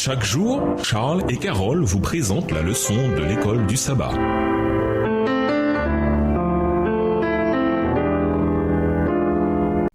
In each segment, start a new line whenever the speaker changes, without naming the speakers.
Chaque jour, Charles et Carole vous présentent la leçon de l'école du sabbat.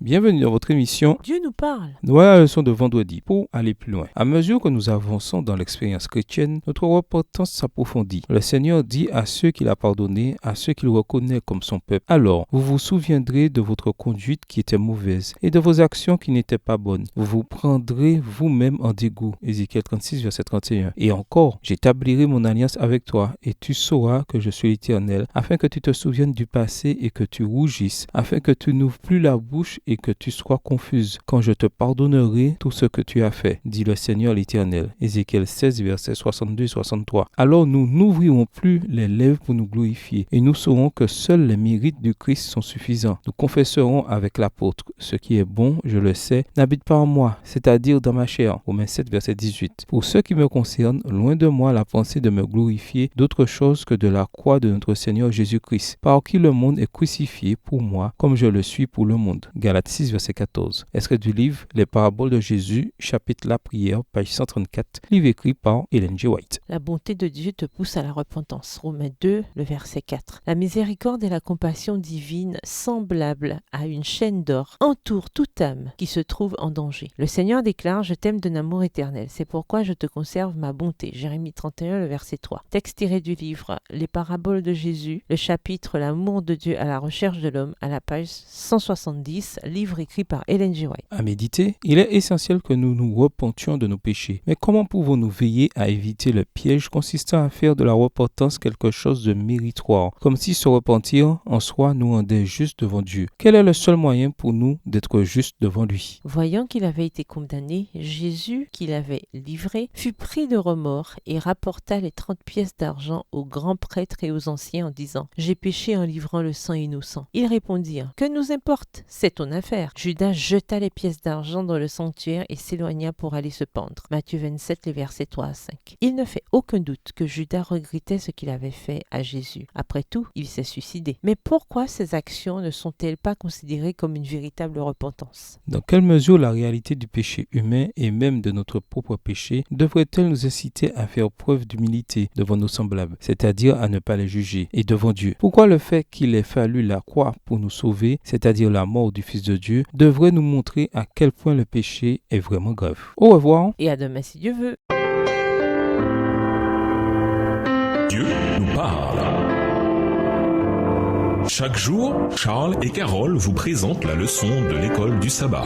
Bienvenue dans votre émission
Dieu nous parle.
Voilà la leçon de vendredi. Pour aller plus loin, à mesure que nous avançons dans l'expérience chrétienne, notre repentance s'approfondit. Le Seigneur dit à ceux qu'il a pardonnés, à ceux qu'il reconnaît comme son peuple: alors, vous vous souviendrez de votre conduite qui était mauvaise et de vos actions qui n'étaient pas bonnes. Vous vous prendrez vous-même en dégoût. Ézéchiel 36, verset 31. Et encore, j'établirai mon alliance avec toi et tu sauras que je suis l'Éternel, afin que tu te souviennes du passé et que tu rougisses, afin que tu n'ouvres plus la bouche et que tu sois confuse, quand je te pardonnerai tout ce que tu as fait, dit le Seigneur l'Éternel. Ézéchiel 16, versets 62 et 63. Alors nous n'ouvrirons plus les lèvres pour nous glorifier, et nous saurons que seuls les mérites du Christ sont suffisants. Nous confesserons avec l'apôtre: ce qui est bon, je le sais, n'habite pas en moi, c'est-à-dire dans ma chair. Romains 7, verset 18. Pour ce qui me concerne, loin de moi la pensée de me glorifier d'autre chose que de la croix de notre Seigneur Jésus-Christ, par qui le monde est crucifié pour moi, comme je le suis pour le monde. Galates 6, verset 14. Extrait du livre Les paraboles de Jésus, chapitre La prière, page 134, livre écrit par Ellen G. White.
La bonté de Dieu te pousse à la repentance. Romains 2, le verset 4. La miséricorde et la compassion divine, semblables à une chaîne d'or, entourent toute âme qui se trouve en danger. Le Seigneur déclare: je t'aime d'un amour éternel, c'est pourquoi je te conserve ma bonté. Jérémie 31, le verset 3. Texte tiré du livre Les paraboles de Jésus, le chapitre L'amour de Dieu à la recherche de l'homme, à la page 170, livre écrit par Ellen G. White.
À méditer, il est essentiel que nous nous repentions de nos péchés. Mais comment pouvons-nous veiller à éviter le piège consistant à faire de la repentance quelque chose de méritoire, comme si se repentir en soi nous rendait justes devant Dieu? Quel est le seul moyen pour nous d'être justes devant lui?
Voyant qu'il avait été condamné, Jésus, qui l'avait livré, fut pris de remords et rapporta les 30 pièces d'argent aux grands prêtres et aux anciens en disant: j'ai péché en livrant le sang innocent. Ils répondirent: que nous importe, c'est ton affaire. Judas jeta les pièces d'argent dans le sanctuaire et s'éloigna pour aller se pendre. Matthieu 27, les versets 3 à 5. Il ne fait aucun doute que Judas regrettait ce qu'il avait fait à Jésus. Après tout, il s'est suicidé. Mais pourquoi ces actions ne sont-elles pas considérées comme une véritable repentance?
Dans quelle mesure la réalité du péché humain et même de notre propre péché devrait-elle nous inciter à faire preuve d'humilité devant nos semblables, c'est-à-dire à ne pas les juger, et devant Dieu? Pourquoi le fait qu'il ait fallu la croix pour nous sauver, c'est-à-dire la mort du Fils de Dieu, devrait nous montrer à quel point le péché est vraiment grave? Au revoir.
Et à demain si Dieu veut.
Dieu nous parle. Chaque jour, Charles et Carole vous présentent la leçon de l'école du sabbat.